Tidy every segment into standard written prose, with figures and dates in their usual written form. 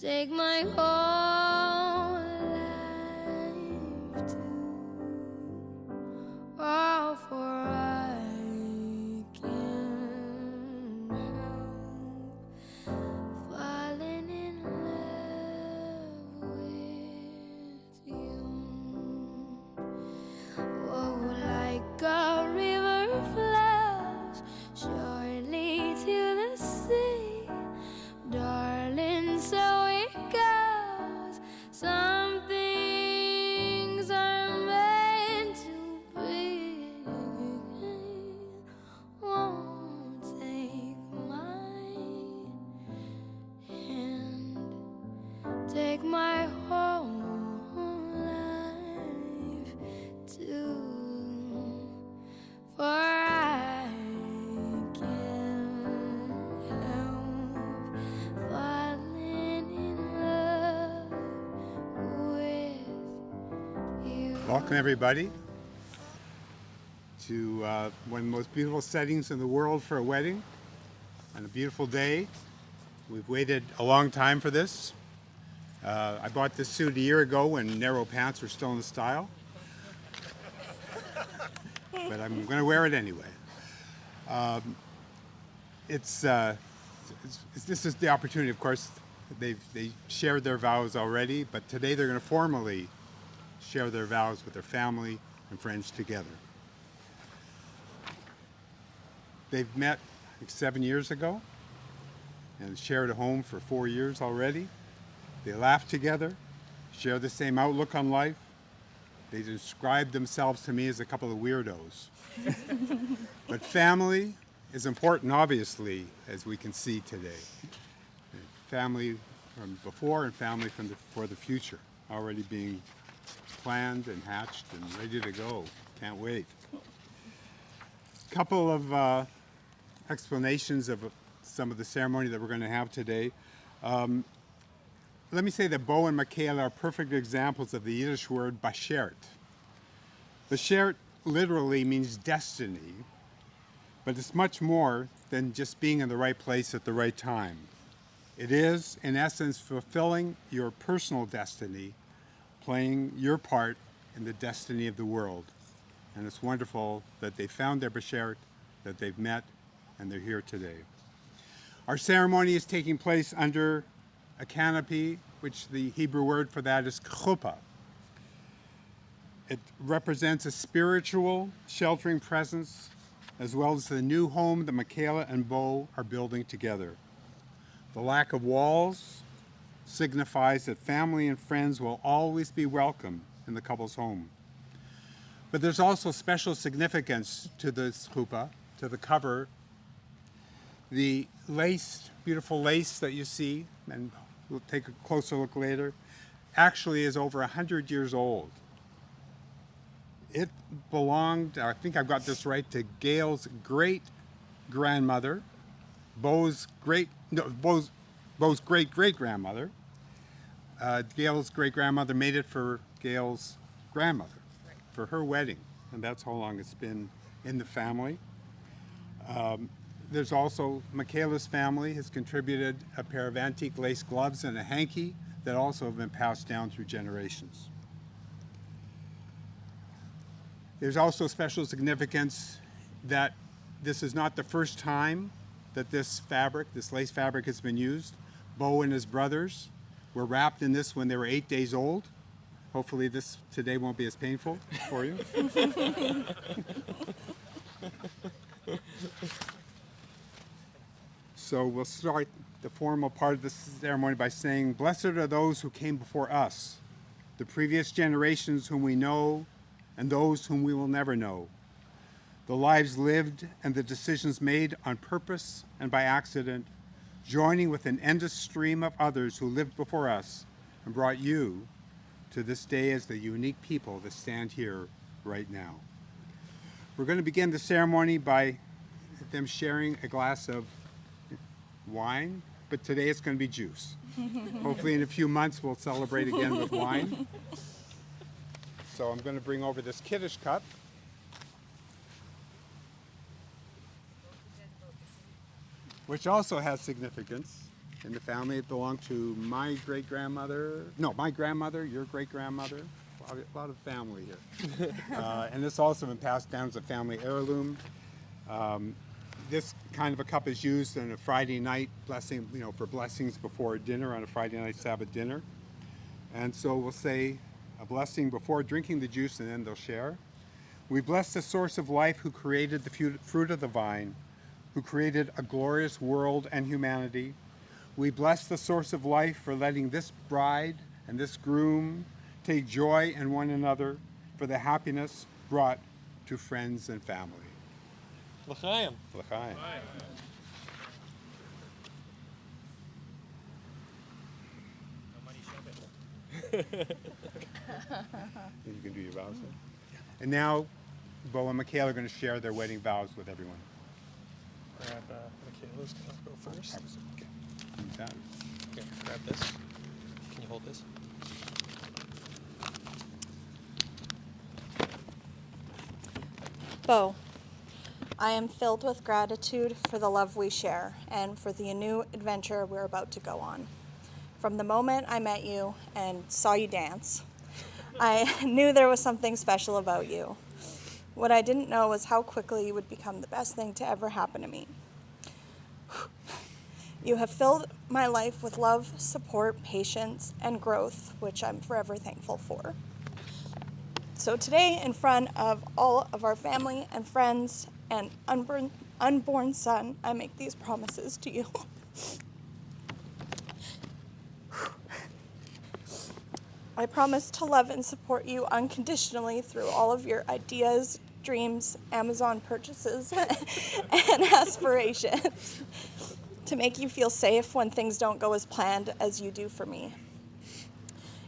Take my whole life too. Oh, for I can't help falling in love with you. Oh, like a river flows surely to the sea, darling, so it goes. Some things are meant to be. Won't take my hand, take my whole life too. For I can't help falling in love with you. Welcome everybody to one of the most beautiful settings in the world for a wedding on a beautiful day. We've waited a long time for this. I bought this suit a year ago when narrow pants were still in style, but I'm going to wear it anyway. This is the opportunity, of course. They shared their vows already, but today they're going to formally share their vows with their family and friends together. They've met 7 years ago and shared a home for 4 years already. They laugh together, share the same outlook on life. They describe themselves to me as a couple of weirdos. But family is important, obviously, as we can see today. Family from before and family for the future, already being planned and hatched and ready to go. Can't wait. A couple of explanations of some of the ceremony that we're going to have today. Let me say that Beau and Macayla are perfect examples of the Yiddish word bashert. Bashert literally means destiny, but it's much more than just being in the right place at the right time. It is, in essence, fulfilling your personal destiny, playing your part in the destiny of the world. And it's wonderful that they found their bashert, that they've met, and they're here today. Our ceremony is taking place under a canopy, which the Hebrew word for that is chuppah. It represents a spiritual, sheltering presence, as well as the new home that Macayla and Beau are building together. The lack of walls signifies that family and friends will always be welcome in the couple's home. But there's also special significance to this chuppah, to the cover. The lace, beautiful lace that you see, and we'll take a closer look later, actually is over 100 years old. It belonged, I think I've got this right, to Gail's great-grandmother, Beau's great-great-grandmother. Gail's great-grandmother made it for Gail's grandmother, for her wedding, and that's how long it's been in the family. There's also Macayla's family has contributed a pair of antique lace gloves and a hanky that also have been passed down through generations. There's also special significance that this is not the first time that this lace fabric has been used. Beau and his brothers were wrapped in this when they were 8 days old. Hopefully this today won't be as painful for you. So we'll start the formal part of the ceremony by saying, "Blessed are those who came before us, the previous generations whom we know and those whom we will never know. The lives lived and the decisions made on purpose and by accident, joining with an endless stream of others who lived before us and brought you to this day as the unique people that stand here right now." We're going to begin the ceremony by them sharing a glass of wine, but today it's going to be juice. Hopefully in a few months we'll celebrate again with wine. So I'm going to bring over this Kiddush cup. Which also has significance. in the family. It belonged to my great-grandmother. No, my grandmother, your great-grandmother. A lot of family here. And this also been passed down as a family heirloom. This kind of a cup is used on a Friday night blessing, for blessings before dinner on a Friday night Sabbath dinner. And so we'll say a blessing before drinking the juice, and then they'll share. We bless the source of life who created the fruit of the vine, who created a glorious world and humanity. We bless the source of life for letting this bride and this groom take joy in one another, for the happiness brought to friends and family. L'chaim. L'chaim. You can do your vows then. And now, Beau and Macayla are going to share their wedding vows with everyone. Grab Macayla's gonna go first. Okay. Use that. Here, grab this. Can you hold this? Beau, I am filled with gratitude for the love we share and for the new adventure we're about to go on. From the moment I met you and saw you dance, I knew there was something special about you. What I didn't know was how quickly you would become the best thing to ever happen to me. You have filled my life with love, support, patience, and growth, which I'm forever thankful for. So today, in front of all of our family and friends and unborn son, I make these promises to you. I promise to love and support you unconditionally through all of your ideas, dreams, Amazon purchases, and aspirations. To make you feel safe when things don't go as planned as you do for me.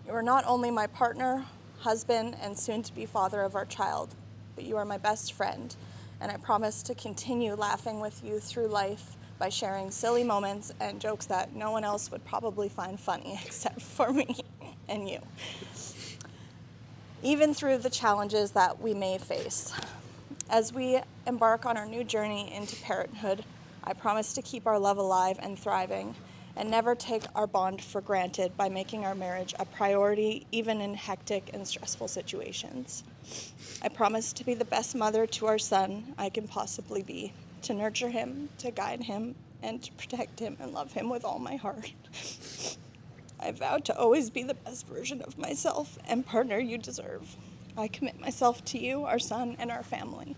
You are not only my partner, husband, and soon-to-be father of our child, but you are my best friend, and I promise to continue laughing with you through life by sharing silly moments and jokes that no one else would probably find funny except for me and you. Even through the challenges that we may face. As we embark on our new journey into parenthood, I promise to keep our love alive and thriving and never take our bond for granted by making our marriage a priority even in hectic and stressful situations. I promise to be the best mother to our son I can possibly be, to nurture him, to guide him, and to protect him and love him with all my heart. I vow to always be the best version of myself and partner you deserve. I commit myself to you, our son, and our family.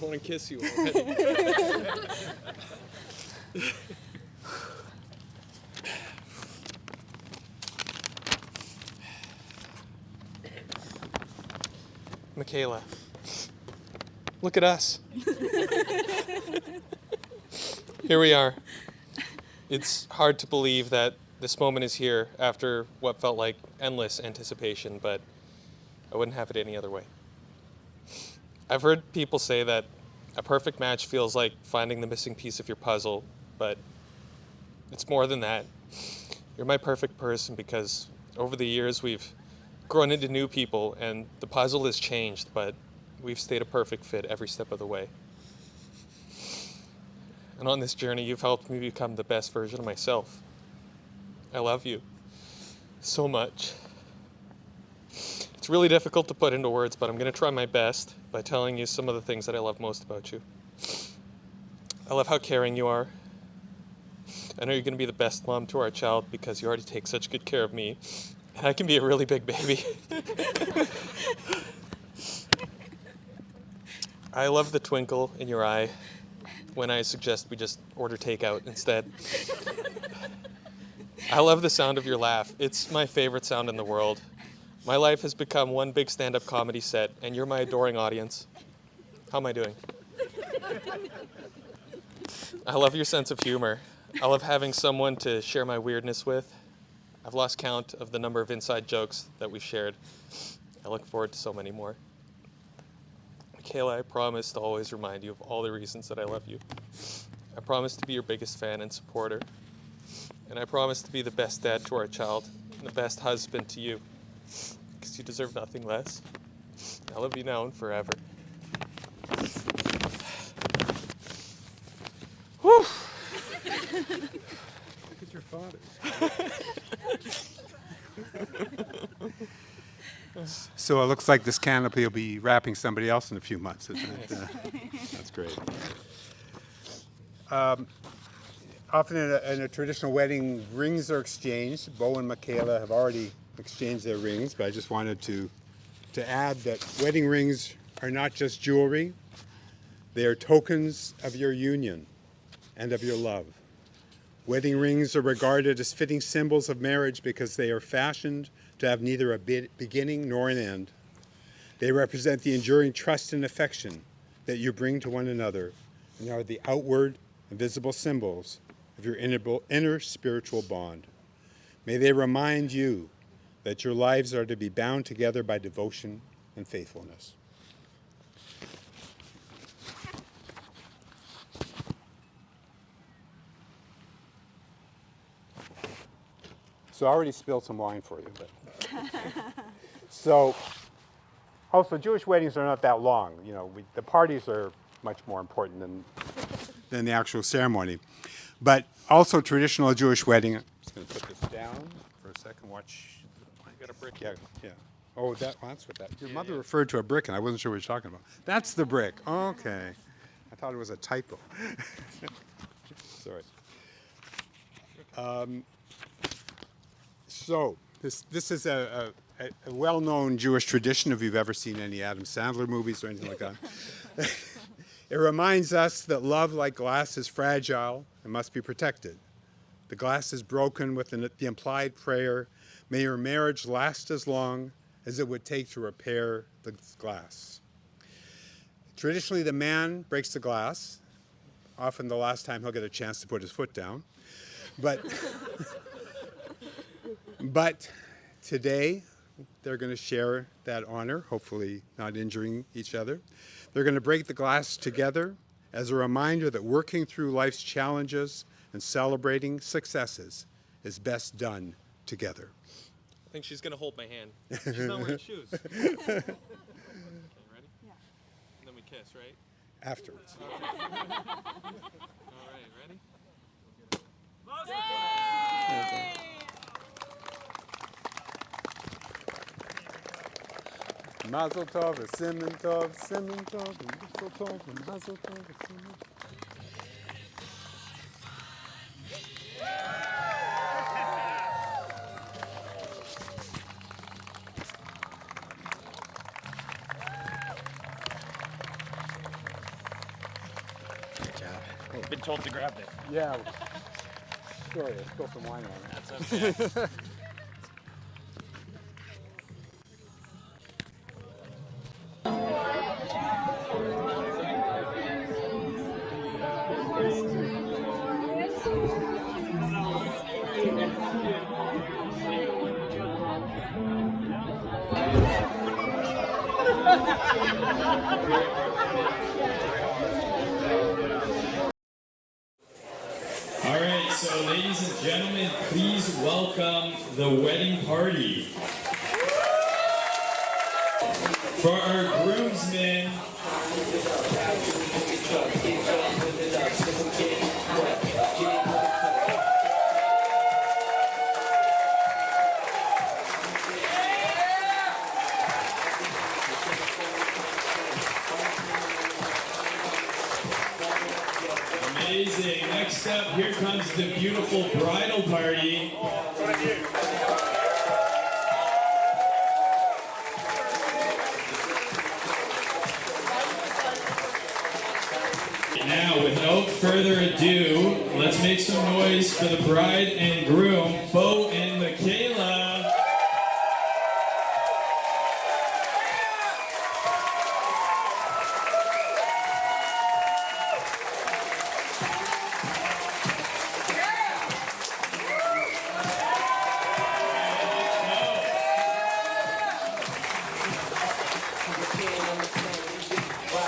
I want to kiss you already. Macayla, look at us. Here we are. It's hard to believe that this moment is here after what felt like endless anticipation, but I wouldn't have it any other way. I've heard people say that a perfect match feels like finding the missing piece of your puzzle, but it's more than that. You're my perfect person because over the years we've grown into new people and the puzzle has changed, but we've stayed a perfect fit every step of the way. And on this journey, you've helped me become the best version of myself. I love you so much. It's really difficult to put into words, but I'm going to try my best by telling you some of the things that I love most about you. I love how caring you are. I know you're going to be the best mom to our child because you already take such good care of me, and I can be a really big baby. I love the twinkle in your eye when I suggest we just order takeout instead. I love the sound of your laugh. It's my favorite sound in the world. My life has become one big stand-up comedy set, and you're my adoring audience. How am I doing? I love your sense of humor. I love having someone to share my weirdness with. I've lost count of the number of inside jokes that we've shared. I look forward to so many more. Macayla, I promise to always remind you of all the reasons that I love you. I promise to be your biggest fan and supporter. And I promise to be the best dad to our child and the best husband to you. Because you deserve nothing less. I love you now and forever. Whew. Look at your father. So it looks like this canopy will be wrapping somebody else in a few months, isn't it? That's great. Often in a traditional wedding, rings are exchanged. Beau and Macayla have already exchanged their rings, but I just wanted to add that wedding rings are not just jewelry. They are tokens of your union and of your love. Wedding rings are regarded as fitting symbols of marriage because they are fashioned to have neither a beginning nor an end. They represent the enduring trust and affection that you bring to one another and are the outward and visible symbols of your inner spiritual bond. May they remind you that your lives are to be bound together by devotion and faithfulness. So I already spilled some wine for you, but so also Jewish weddings are not that long. You know, the parties are much more important than the actual ceremony. But also traditional Jewish wedding. I'm just going to put this down for a second. Watch. I got a brick. Yeah, yeah. Oh, that's what that. Your mother referred to a brick, and I wasn't sure what you're talking about. That's the brick. Okay. I thought it was a typo. Sorry. So this is a well-known Jewish tradition, if you've ever seen any Adam Sandler movies or anything like that. It reminds us that love, like glass, is fragile and must be protected. The glass is broken with the implied prayer, may your marriage last as long as it would take to repair the glass. Traditionally, the man breaks the glass, often the last time he'll get a chance to put his foot down. But today, they're going to share that honor, hopefully not injuring each other. They're going to break the glass together as a reminder that working through life's challenges and celebrating successes is best done together. I think she's gonna hold my hand. She's not wearing shoes. Okay, ready? Yeah. And then we kiss, right? Afterwards. All right, ready? Mazel tov, siman tov, siman tov, mazel tov, mazel tov, siman. Good job. I've been told to grab it. Yeah. Sorry, I spilled some wine on it. That's okay. All right, so ladies and gentlemen, please welcome the wedding party. For our groomsmen, amazing. Next up, here comes the beautiful bridal party. Now, without further ado, let's make some noise for the bride and groom, Beau and Macayla.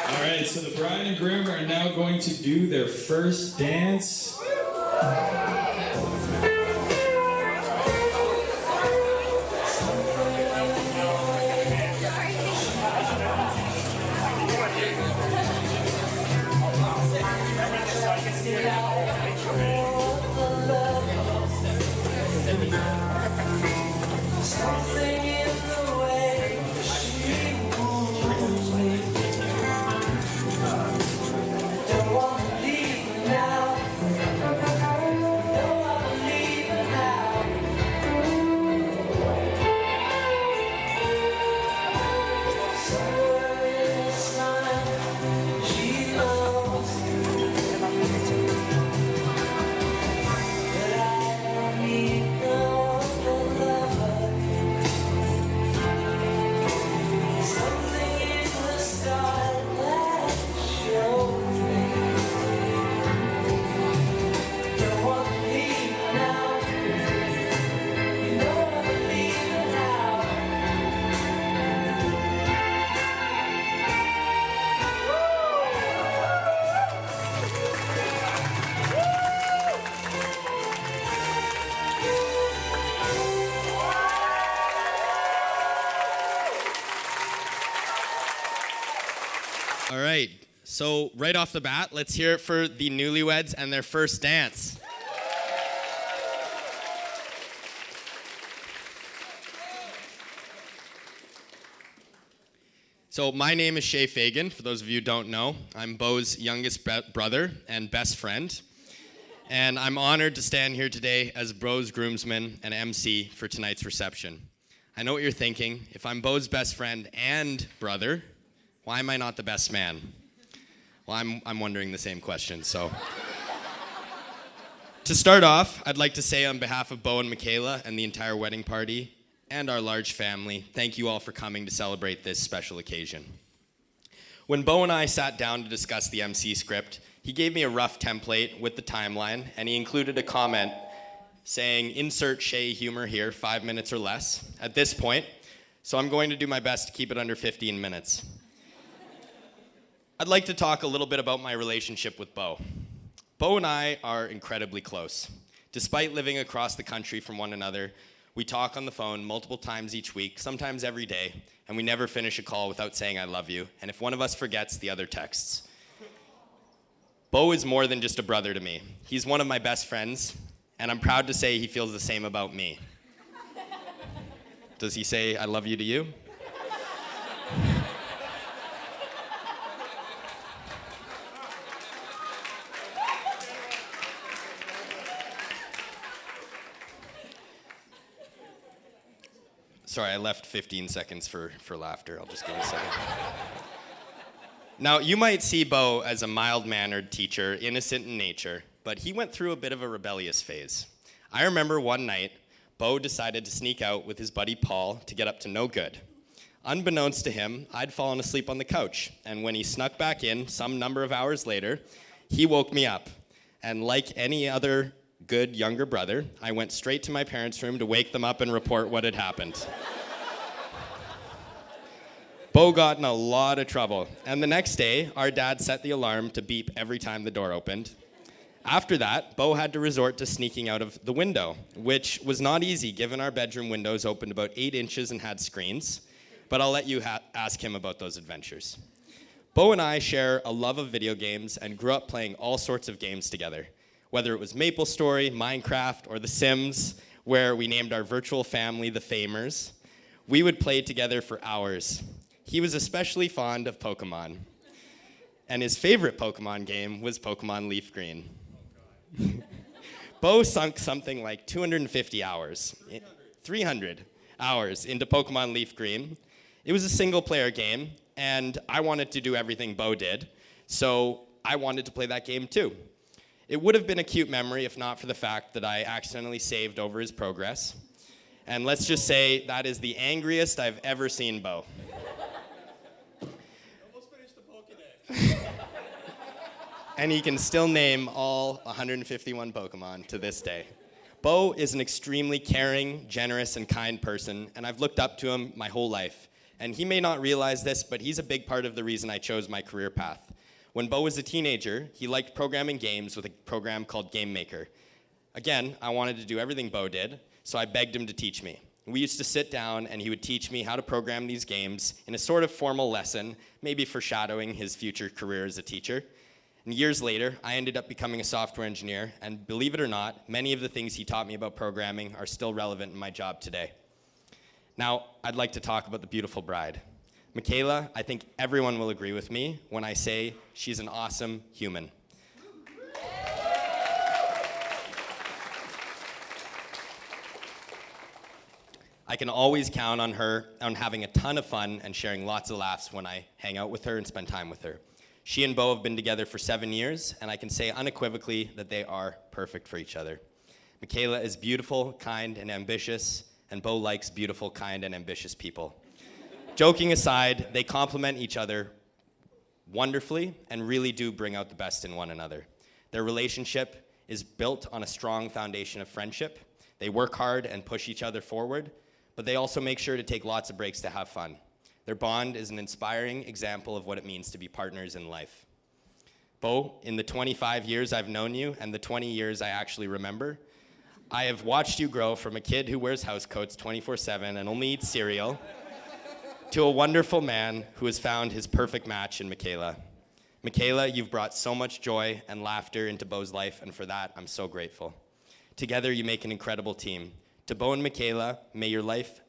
Alright, so the bride and groom are now going to do their first dance. Yeah. All right, so right off the bat, let's hear it for the newlyweds and their first dance. So my name is Shay Fagan, for those of you who don't know. I'm Beau's youngest brother and best friend. And I'm honored to stand here today as Beau's groomsman and MC for tonight's reception. I know what you're thinking. If I'm Beau's best friend and brother, why am I not the best man? Well, I'm wondering the same question, so. To start off, I'd like to say on behalf of Beau and Macayla and the entire wedding party and our large family, thank you all for coming to celebrate this special occasion. When Beau and I sat down to discuss the MC script, he gave me a rough template with the timeline, and he included a comment saying, insert Shay humor here, 5 minutes or less at this point, so I'm going to do my best to keep it under 15 minutes. I'd like to talk a little bit about my relationship with Beau. Beau and I are incredibly close. Despite living across the country from one another, we talk on the phone multiple times each week, sometimes every day, and we never finish a call without saying I love you, and if one of us forgets, the other texts. Beau is more than just a brother to me. He's one of my best friends, and I'm proud to say he feels the same about me. Does he say I love you to you? Sorry, I left 15 seconds for laughter. I'll just give it a second. Now, you might see Beau as a mild-mannered teacher, innocent in nature, but he went through a bit of a rebellious phase. I remember one night, Beau decided to sneak out with his buddy Paul to get up to no good. Unbeknownst to him, I'd fallen asleep on the couch, and when he snuck back in some number of hours later, he woke me up. And like any other good younger brother, I went straight to my parents' room to wake them up and report what had happened. Beau got in a lot of trouble, and the next day, our dad set the alarm to beep every time the door opened. After that, Beau had to resort to sneaking out of the window, which was not easy given our bedroom windows opened about 8 inches and had screens, but I'll let you ask him about those adventures. Beau and I share a love of video games and grew up playing all sorts of games together, whether it was MapleStory, Minecraft, or The Sims, where we named our virtual family the Famers. We would play together for hours. He was especially fond of Pokemon, and his favorite Pokemon game was Pokemon Leaf Green. Beau sunk something like 250 hours, 300 hours into Pokemon Leaf Green. It was a single-player game, and I wanted to do everything Beau did, so I wanted to play that game too. It would have been a cute memory if not for the fact that I accidentally saved over his progress. And let's just say that is the angriest I've ever seen Beau. And he can still name all 151 Pokemon to this day. Beau is an extremely caring, generous, and kind person, and I've looked up to him my whole life. And he may not realize this, but he's a big part of the reason I chose my career path. When Beau was a teenager, he liked programming games with a program called Game Maker. Again, I wanted to do everything Beau did, so I begged him to teach me. We used to sit down and he would teach me how to program these games in a sort of formal lesson, maybe foreshadowing his future career as a teacher. And years later, I ended up becoming a software engineer, and believe it or not, many of the things he taught me about programming are still relevant in my job today. Now, I'd like to talk about the beautiful bride. Macayla, I think everyone will agree with me when I say she's an awesome human. I can always count on her, on having a ton of fun and sharing lots of laughs when I hang out with her and spend time with her. She and Beau have been together for 7 years, and I can say unequivocally that they are perfect for each other. Macayla is beautiful, kind, and ambitious, and Beau likes beautiful, kind, and ambitious people. Joking aside, they complement each other wonderfully and really do bring out the best in one another. Their relationship is built on a strong foundation of friendship. They work hard and push each other forward, but they also make sure to take lots of breaks to have fun. Their bond is an inspiring example of what it means to be partners in life. Beau, in the 25 years I've known you and the 20 years I actually remember, I have watched you grow from a kid who wears housecoats 24/7 and only eats cereal to a wonderful man who has found his perfect match in Macayla. Macayla, you've brought so much joy and laughter into Beau's life, and for that, I'm so grateful. Together, you make an incredible team. To Beau and Macayla, may your life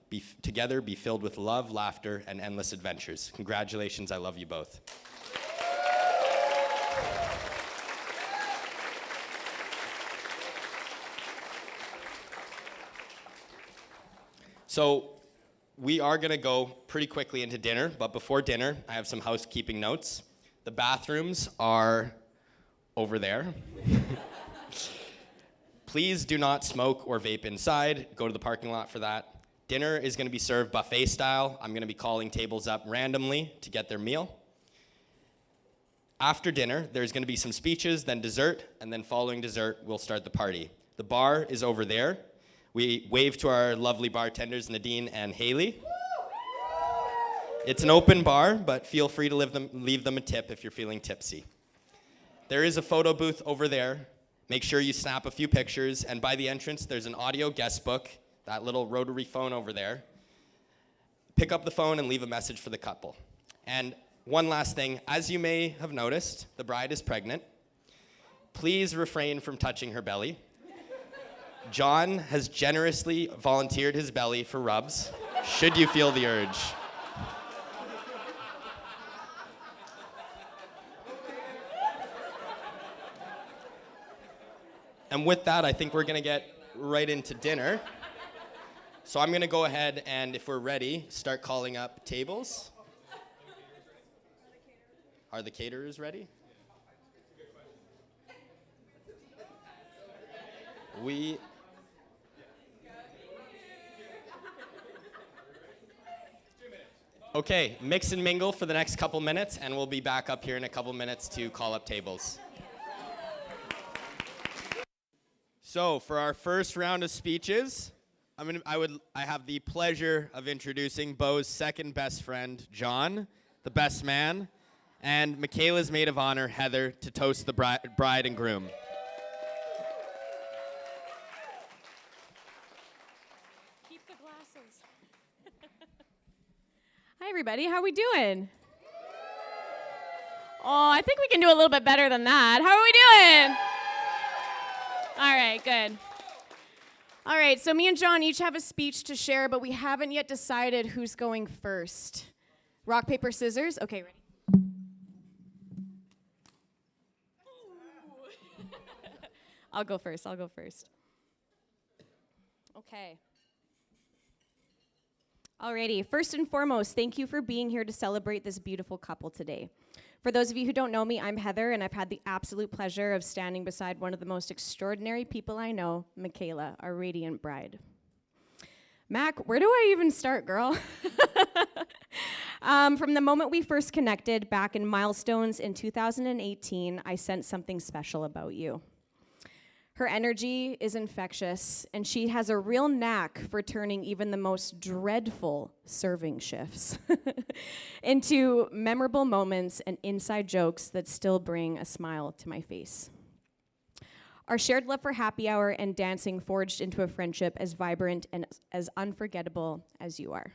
together be filled with love, laughter, and endless adventures. Congratulations, I love you both. So we are gonna go pretty quickly into dinner, but before dinner, I have some housekeeping notes. The bathrooms are over there. Please do not smoke or vape inside. Go to the parking lot for that. Dinner is gonna be served buffet style. I'm gonna be calling tables up randomly to get their meal. After dinner, there's gonna be some speeches, then dessert, and then following dessert, we'll start the party. The bar is over there. We wave to our lovely bartenders, Nadine and Haley. It's an open bar, but feel free to leave them a tip if you're feeling tipsy. There is a photo booth over there. Make sure you snap a few pictures, and by the entrance, there's an audio guest book, that little rotary phone over there. Pick up the phone and leave a message for the couple. And one last thing, as you may have noticed, the bride is pregnant. Please refrain from touching her belly. John has generously volunteered his belly for rubs, should you feel the urge. And with that, I think we're gonna get right into dinner. So I'm gonna go ahead and, if we're ready, start calling up tables. Are the caterers ready? Okay, mix and mingle for the next couple minutes, and we'll be back up here in a couple minutes to call up tables. So for our first round of speeches, I have the pleasure of introducing Beau's second best friend, John, the best man, and Macayla's maid of honor, Heather, to toast the bride and groom. Keep the glasses. Hi, everybody. How we doing? Oh, I think we can do a little bit better than that. How are we doing? All right, good. All right, so me and John each have a speech to share, but we haven't yet decided who's going first. Rock, paper, scissors. Okay, ready? I'll go first. Okay. Alrighty, first and foremost, thank you for being here to celebrate this beautiful couple today. For those of you who don't know me, I'm Heather, and I've had the absolute pleasure of standing beside one of the most extraordinary people I know, Macayla, our radiant bride. Mac, where do I even start, girl? From the moment we first connected back in Milestones in 2018, I sensed something special about you. Her energy is infectious, and she has a real knack for turning even the most dreadful serving shifts into memorable moments and inside jokes that still bring a smile to my face. Our shared love for happy hour and dancing forged into a friendship as vibrant and as unforgettable as you are.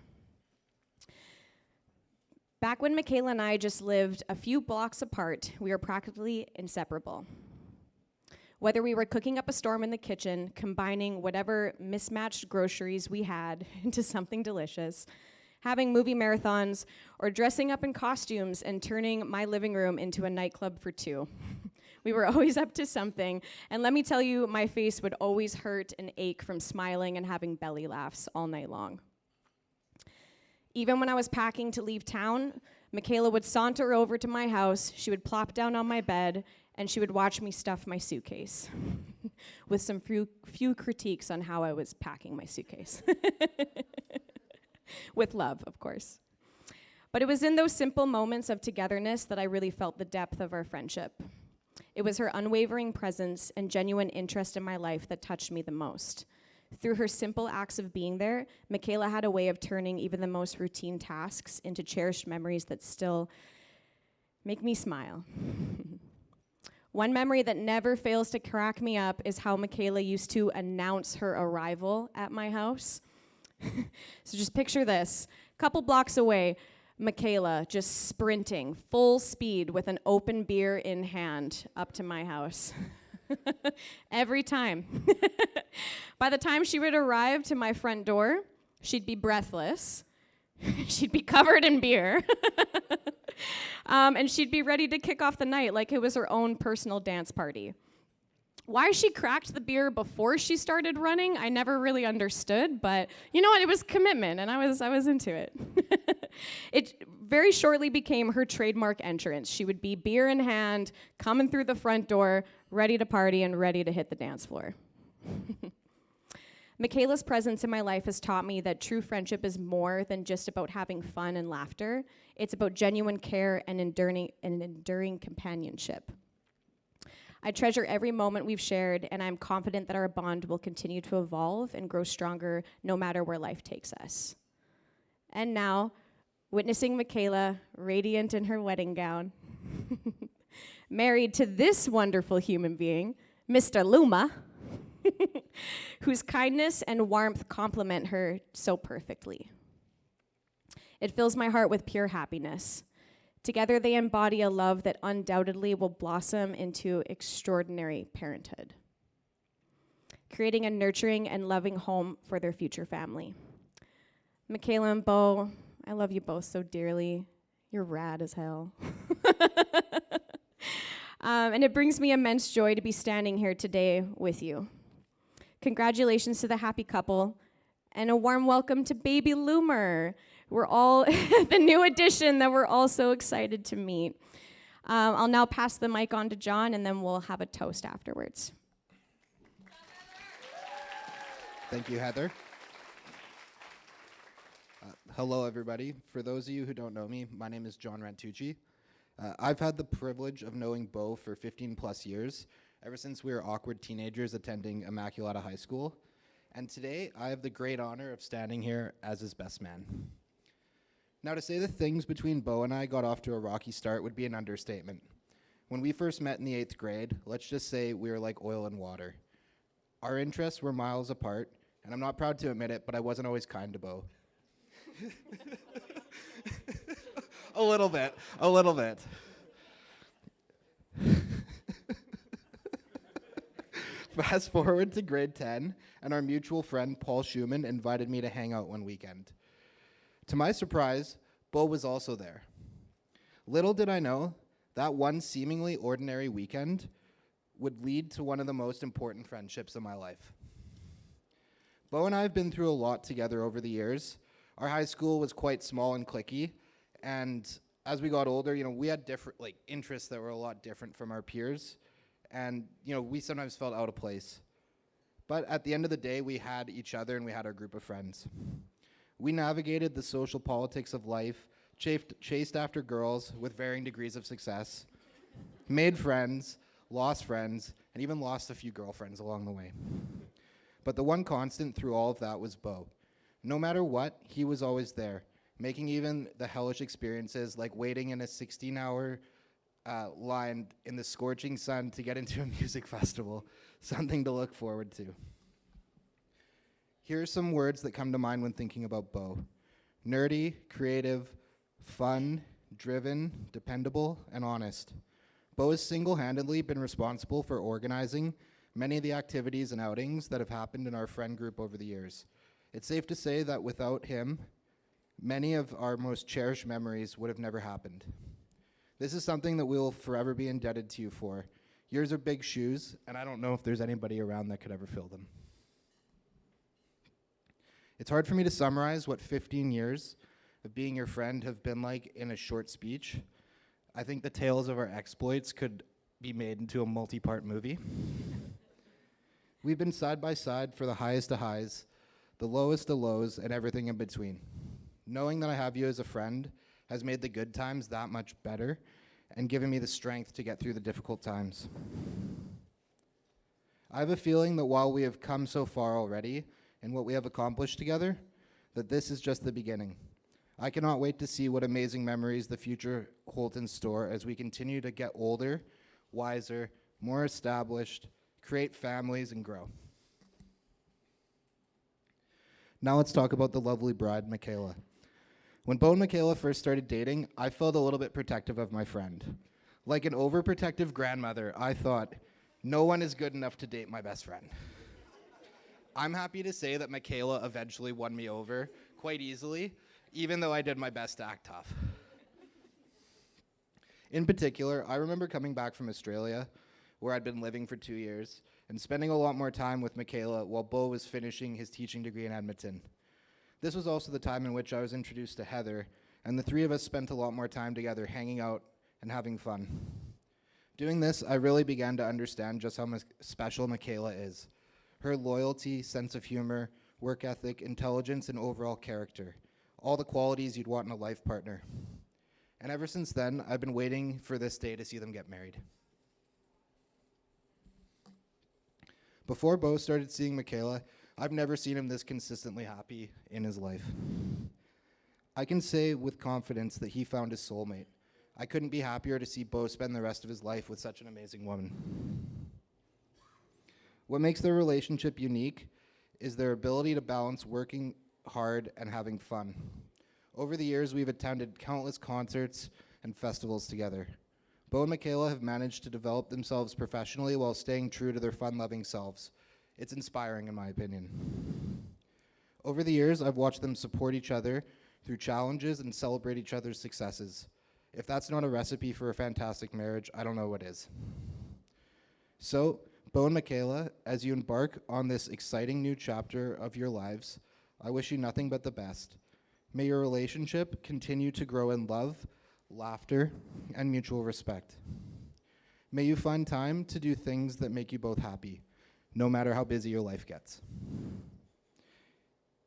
Back when Macayla and I just lived a few blocks apart, we were practically inseparable. Whether we were cooking up a storm in the kitchen, combining whatever mismatched groceries we had into something delicious, having movie marathons, or dressing up in costumes and turning my living room into a nightclub for two. We were always up to something, and let me tell you, my face would always hurt and ache from smiling and having belly laughs all night long. Even when I was packing to leave town, Macayla would saunter over to my house, she would plop down on my bed, and she would watch me stuff my suitcase with some few critiques on how I was packing my suitcase. With love, of course. But it was in those simple moments of togetherness that I really felt the depth of our friendship. It was her unwavering presence and genuine interest in my life that touched me the most. Through her simple acts of being there, Macayla had a way of turning even the most routine tasks into cherished memories that still make me smile. One memory that never fails to crack me up is how Macayla used to announce her arrival at my house. So just picture this. Couple blocks away, Macayla just sprinting, full speed with an open beer in hand up to my house. Every time. By the time she would arrive to my front door, she'd be breathless. She'd be covered in beer. And she'd be ready to kick off the night like it was her own personal dance party. Why she cracked the beer before she started running, I never really understood, but you know what? It was commitment, and I was into it. It very shortly became her trademark entrance. She would be beer in hand, coming through the front door, ready to party and ready to hit the dance floor. Macayla's presence in my life has taught me that true friendship is more than just about having fun and laughter. It's about genuine care and enduring companionship. I treasure every moment we've shared, and I'm confident that our bond will continue to evolve and grow stronger no matter where life takes us. And now, witnessing Macayla, radiant in her wedding gown, married to this wonderful human being, Mr. Luma, whose kindness and warmth complement her so perfectly. It fills my heart with pure happiness. Together, they embody a love that undoubtedly will blossom into extraordinary parenthood, creating a nurturing and loving home for their future family. Macayla and Beau, I love you both so dearly. You're rad as hell. And it brings me immense joy to be standing here today with you. Congratulations to the happy couple, and a warm welcome to baby Loomer. We're all the new addition that we're all so excited to meet. I'll now pass the mic on to John, and then we'll have a toast afterwards. Thank you, Heather. Hello, everybody. For those of you who don't know me, my name is John Rantucci. I've had the privilege of knowing Beau for 15 plus years, ever since we were awkward teenagers attending Macayla High School. And today, I have the great honor of standing here as his best man. Now, to say that things between Beau and I got off to a rocky start would be an understatement. When we first met in the 8th grade, let's just say we were like oil and water. Our interests were miles apart, and I'm not proud to admit it, but I wasn't always kind to Beau. A little bit. Fast forward to grade 10, and our mutual friend Paul Schumann invited me to hang out one weekend. To my surprise, Beau was also there. Little did I know, that one seemingly ordinary weekend would lead to one of the most important friendships of my life. Beau and I have been through a lot together over the years. Our high school was quite small and cliquey, and as we got older, we had different interests that were a lot different from our peers, and we sometimes felt out of place. But at the end of the day, we had each other and we had our group of friends. We navigated the social politics of life, chased after girls with varying degrees of success, made friends, lost friends, and even lost a few girlfriends along the way. But the one constant through all of that was Beau. No matter what, he was always there, making even the hellish experiences like waiting in a 16-hour line in the scorching sun to get into a music festival something to look forward to. Here are some words that come to mind when thinking about Beau. Nerdy, creative, fun, driven, dependable, and honest. Beau has single-handedly been responsible for organizing many of the activities and outings that have happened in our friend group over the years. It's safe to say that without him, many of our most cherished memories would have never happened. This is something that we will forever be indebted to you for. Yours are big shoes, and I don't know if there's anybody around that could ever fill them. It's hard for me to summarize what 15 years of being your friend have been like in a short speech. I think the tales of our exploits could be made into a multi-part movie. We've been side by side for the highest of highs, the lowest of lows, and everything in between. Knowing that I have you as a friend has made the good times that much better and given me the strength to get through the difficult times. I have a feeling that while we have come so far already and what we have accomplished together, that this is just the beginning. I cannot wait to see what amazing memories the future holds in store as we continue to get older, wiser, more established, create families, and grow. Now let's talk about the lovely bride, Macayla. When Beau and Macayla first started dating, I felt a little bit protective of my friend. Like an overprotective grandmother, I thought, no one is good enough to date my best friend. I'm happy to say that Macayla eventually won me over quite easily, even though I did my best to act tough. In particular, I remember coming back from Australia, where I'd been living for 2 years, and spending a lot more time with Macayla while Beau was finishing his teaching degree in Edmonton. This was also the time in which I was introduced to Heather, and the three of us spent a lot more time together hanging out and having fun. Doing this, I really began to understand just how special Macayla is. Her loyalty, sense of humor, work ethic, intelligence, and overall character. All the qualities you'd want in a life partner. And ever since then, I've been waiting for this day to see them get married. Before Beau started seeing Macayla, I've never seen him this consistently happy in his life. I can say with confidence that he found his soulmate. I couldn't be happier to see Beau spend the rest of his life with such an amazing woman. What makes their relationship unique is their ability to balance working hard and having fun. Over the years, we've attended countless concerts and festivals together. Beau and Macayla have managed to develop themselves professionally while staying true to their fun-loving selves. It's inspiring, in my opinion. Over the years, I've watched them support each other through challenges and celebrate each other's successes. If that's not a recipe for a fantastic marriage, I don't know what is. So, Beau and Macayla, as you embark on this exciting new chapter of your lives, I wish you nothing but the best. May your relationship continue to grow in love, laughter, and mutual respect. May you find time to do things that make you both happy, no matter how busy your life gets.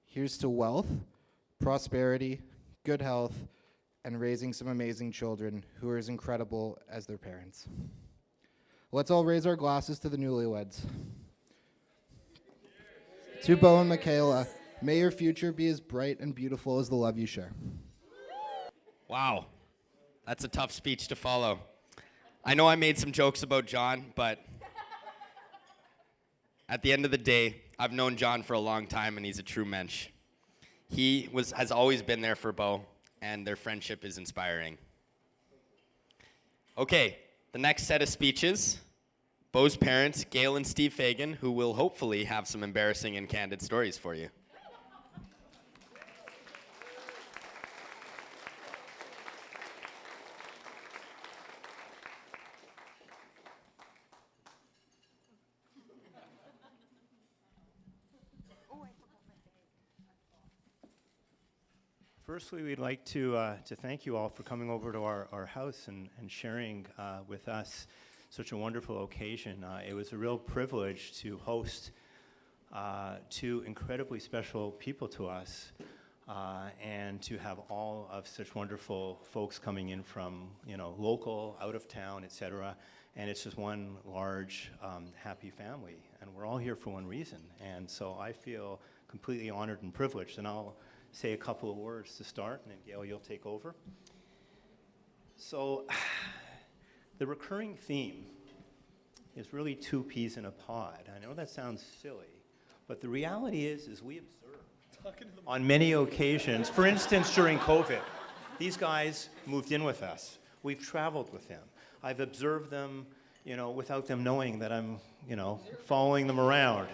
Here's to wealth, prosperity, good health, and raising some amazing children who are as incredible as their parents. Let's all raise our glasses to the newlyweds. To Beau and Macayla, may your future be as bright and beautiful as the love you share. Wow, that's a tough speech to follow. I know I made some jokes about John, but at the end of the day, I've known John for a long time, and he's a true mensch. He has always been there for Beau, and their friendship is inspiring. Okay, the next set of speeches, Beau's parents, Gail and Steve Fagan, who will hopefully have some embarrassing and candid stories for you. Firstly, we'd like to thank you all for coming over to our house and sharing with us such a wonderful occasion. It was a real privilege to host two incredibly special people to us and to have all of such wonderful folks coming in from, local, out of town, etc. And it's just one large, happy family. And we're all here for one reason. And so I feel completely honored and privileged. And I'll say a couple of words to start, and then Gail, you'll take over. So the recurring theme is really two peas in a pod. I know that sounds silly, but the reality is we observe on many occasions, for instance, during COVID, these guys moved in with us. We've traveled with them. I've observed them, without them knowing that I'm, following them around,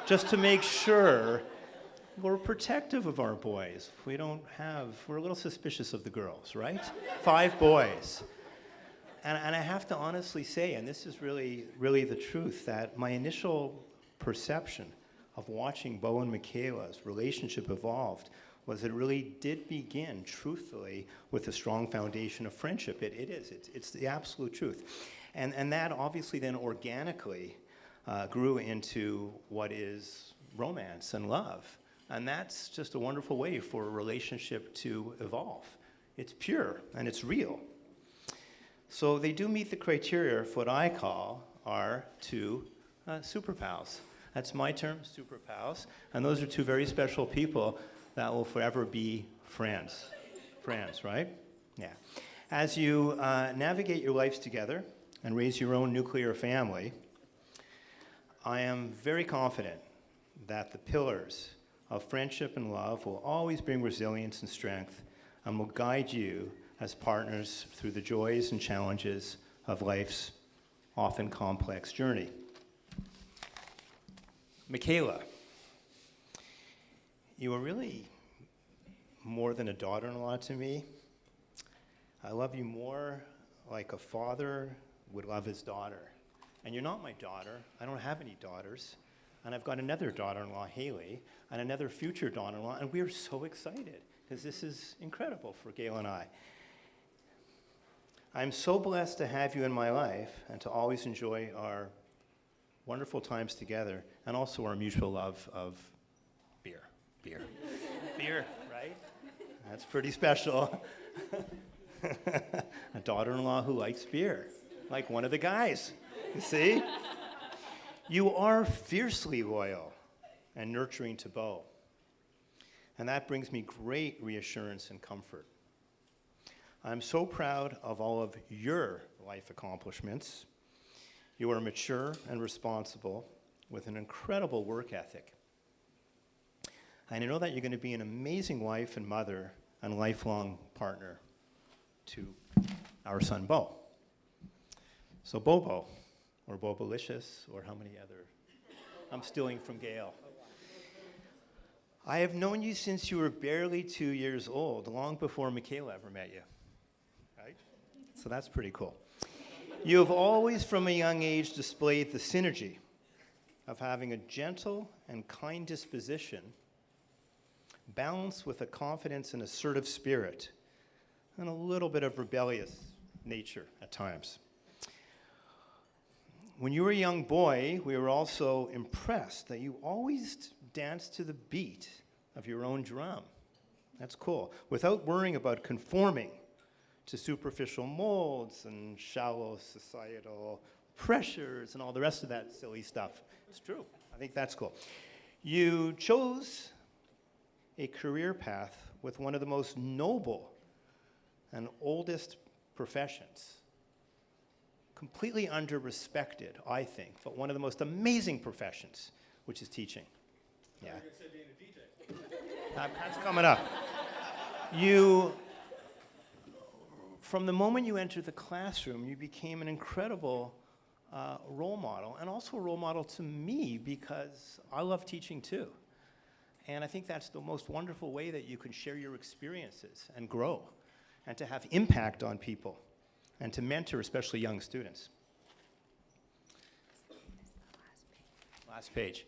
just to make sure we're protective of our boys. We're a little suspicious of the girls, right? 5 boys. And I have to honestly say, and this is really, really the truth, that my initial perception of watching Beau and Macayla's relationship evolved was it really did begin, truthfully, with a strong foundation of friendship. It's the absolute truth. And that obviously then organically grew into what is romance and love. And that's just a wonderful way for a relationship to evolve. It's pure and it's real. So they do meet the criteria of what I call our two super pals. That's my term, super pals. And those are two very special people that will forever be friends. Friends, right? Yeah. As you navigate your lives together and raise your own nuclear family, I am very confident that the pillars of friendship and love will always bring resilience and strength and will guide you as partners through the joys and challenges of life's often complex journey. Macayla, you are really more than a daughter-in-law to me. I love you more like a father would love his daughter. And you're not my daughter. I don't have any daughters. And I've got another daughter-in-law, Haley, and another future daughter-in-law, and we are so excited because this is incredible for Gail and I. I'm so blessed to have you in my life and to always enjoy our wonderful times together and also our mutual love of beer. Beer, right? That's pretty special. A daughter-in-law who likes beer, like one of the guys, you see? You are fiercely loyal and nurturing to Beau, and that brings me great reassurance and comfort. I'm so proud of all of your life accomplishments. You are mature and responsible with an incredible work ethic. And I know that you're going to be an amazing wife and mother and lifelong partner to our son, Beau. So Bobo, or Bobolicious, or how many other? I'm stealing from Gail. I have known you since you were barely 2 years old, long before Macayla ever met you, right? So that's pretty cool. You have always, from a young age, displayed the synergy of having a gentle and kind disposition, balanced with a confidence and assertive spirit, and a little bit of rebellious nature at times. When you were a young boy, we were also impressed that you always danced to the beat of your own drum. That's cool. Without worrying about conforming to superficial molds and shallow societal pressures and all the rest of that silly stuff. It's true. I think that's cool. You chose a career path with one of the most noble and oldest professions. Completely under-respected, I think, but one of the most amazing professions, which is teaching. Yeah. That's coming up. From the moment you entered the classroom, you became an incredible role model, and also a role model to me because I love teaching too. And I think that's the most wonderful way that you can share your experiences and grow, and to have impact on people, and to mentor especially young students. Last page.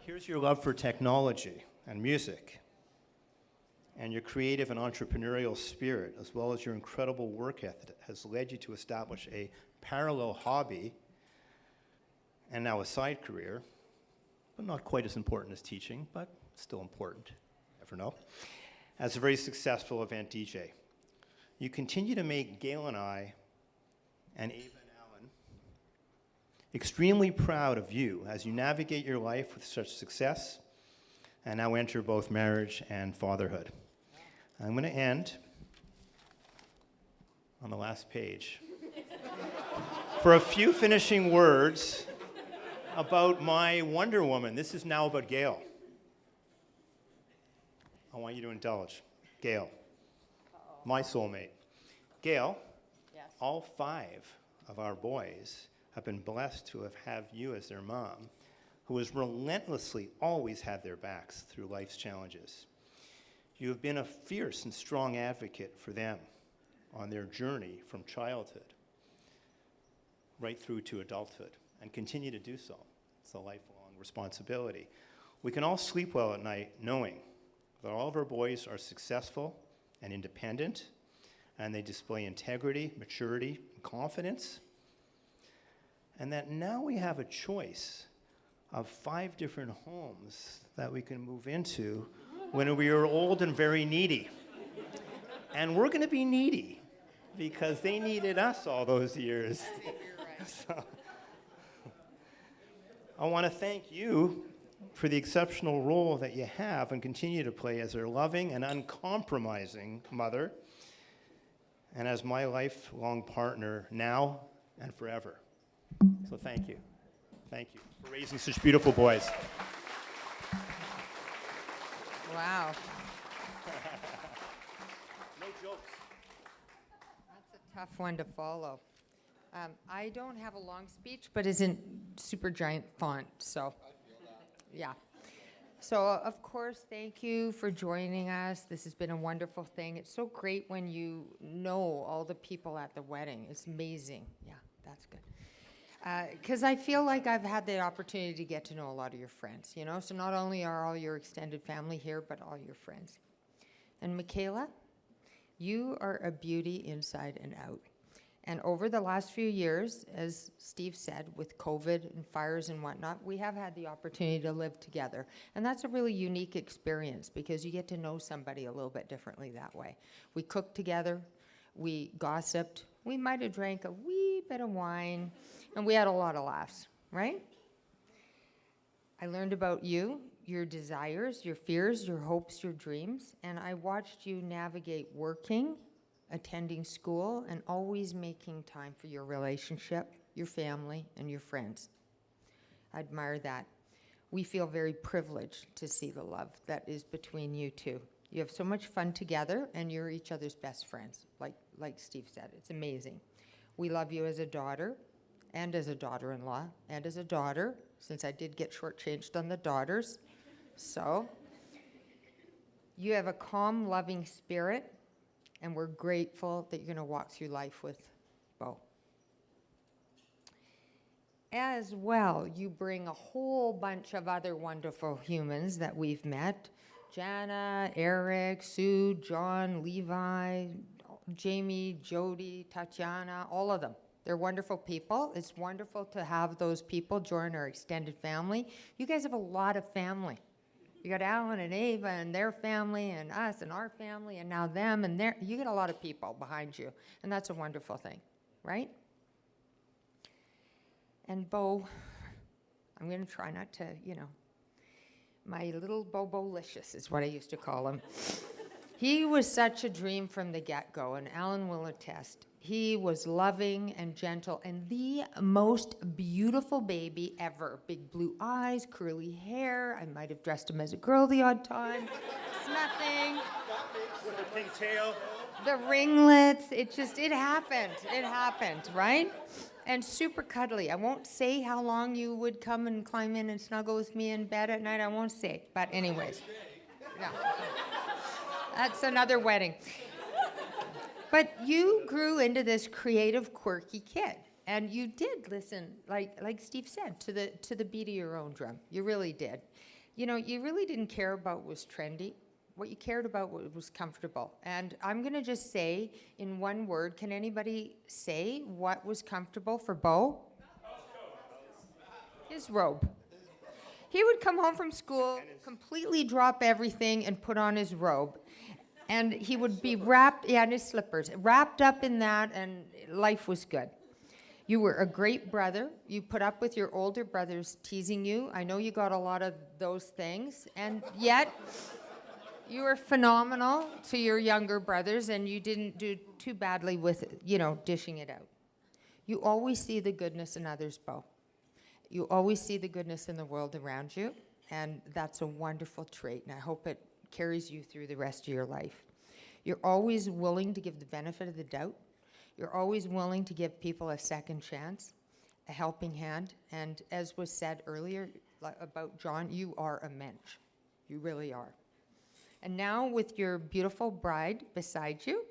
Here's your love for technology and music, and your creative and entrepreneurial spirit, as well as your incredible work ethic, has led you to establish a parallel hobby and now a side career, but not quite as important as teaching, but still important, never know, as a very successful event DJ. You continue to make Gail and I, and Ava and Alan, extremely proud of you as you navigate your life with such success and now enter both marriage and fatherhood. I'm going to end on the last page for a few finishing words about my Wonder Woman. This is now about Gail. I want you to indulge. Gail, my soulmate. Gail, Yes. all 5 of our boys have been blessed to have you as their mom, who has relentlessly always had their backs through life's challenges. You have been a fierce and strong advocate for them on their journey from childhood right through to adulthood, and continue to do so. It's a lifelong responsibility. We can all sleep well at night knowing that all of our boys are successful and independent, and they display integrity, maturity, and confidence, and that now we have a choice of 5 different homes that we can move into when we are old and very needy. And we're going to be needy because they needed us all those years. So, I want to thank you for the exceptional role that you have and continue to play as their loving and uncompromising mother, and as my lifelong partner now and forever. So thank you. Thank you for raising such beautiful boys. Wow. tough one to follow. I don't have a long speech, but isn't super giant font, so. Yeah. So, of course, thank you for joining us. This has been a wonderful thing. It's so great when you know all the people at the wedding. It's amazing. Yeah, that's good. Because I feel like I've had the opportunity to get to know a lot of your friends, you know? So not only are all your extended family here, but all your friends. And Macayla, you are a beauty inside and out. And over the last few years, as Steve said, with COVID and fires and whatnot, we have had the opportunity to live together. And that's a really unique experience because you get to know somebody a little bit differently that way. We cooked together, we gossiped, we might have drank a wee bit of wine, and we had a lot of laughs, right? I learned about you, your desires, your fears, your hopes, your dreams, and I watched you navigate working, attending school, and always making time for your relationship, your family, and your friends. I admire that. We feel very privileged to see the love that is between you two. You have so much fun together, and you're each other's best friends, like Steve said. It's amazing. We love you as a daughter, and as a daughter-in-law, and as a daughter, since I did get shortchanged on the daughters. So, you have a calm, loving spirit, and we're grateful that you're going to walk through life with Beau. As well, you bring a whole bunch of other wonderful humans that we've met. Jana, Eric, Sue, John, Levi, Jamie, Jody, Tatiana, all of them. They're wonderful people. It's wonderful to have those people join our extended family. You guys have a lot of family. You got Alan and Ava and their family and us and our family and now them and their, you get a lot of people behind you. And that's a wonderful thing, right? And Beau, I'm going to try not to, my little Bobo-licious is what I used to call him. He was such a dream from the get-go, and Alan will attest. He was loving and gentle and the most beautiful baby ever. Big blue eyes, curly hair. I might have dressed him as a girl the odd time. It's nothing. With a pink tail. The ringlets, it happened. It happened, right? And super cuddly. I won't say how long you would come and climb in and snuggle with me in bed at night. I won't say. But anyways. No. That's another wedding. But you grew into this creative, quirky kid. And you did listen, like Steve said, to the beat of your own drum. You really did. You really didn't care about what was trendy. What you cared about was comfortable. And I'm going to just say in one word, can anybody say what was comfortable for Beau? His robe. He would come home from school, completely drop everything and put on his robe. And he would be wrapped, and his slippers, wrapped up in that, and life was good. You were a great brother. You put up with your older brothers teasing you. I know you got a lot of those things, and yet you were phenomenal to your younger brothers, and you didn't do too badly with, dishing it out. You always see the goodness in others, Beau. You always see the goodness in the world around you, and that's a wonderful trait, and I hope it carries you through the rest of your life. You're always willing to give the benefit of the doubt. You're always willing to give people a second chance, a helping hand, and as was said earlier about John, you are a mensch. You really are. And now with your beautiful bride beside you,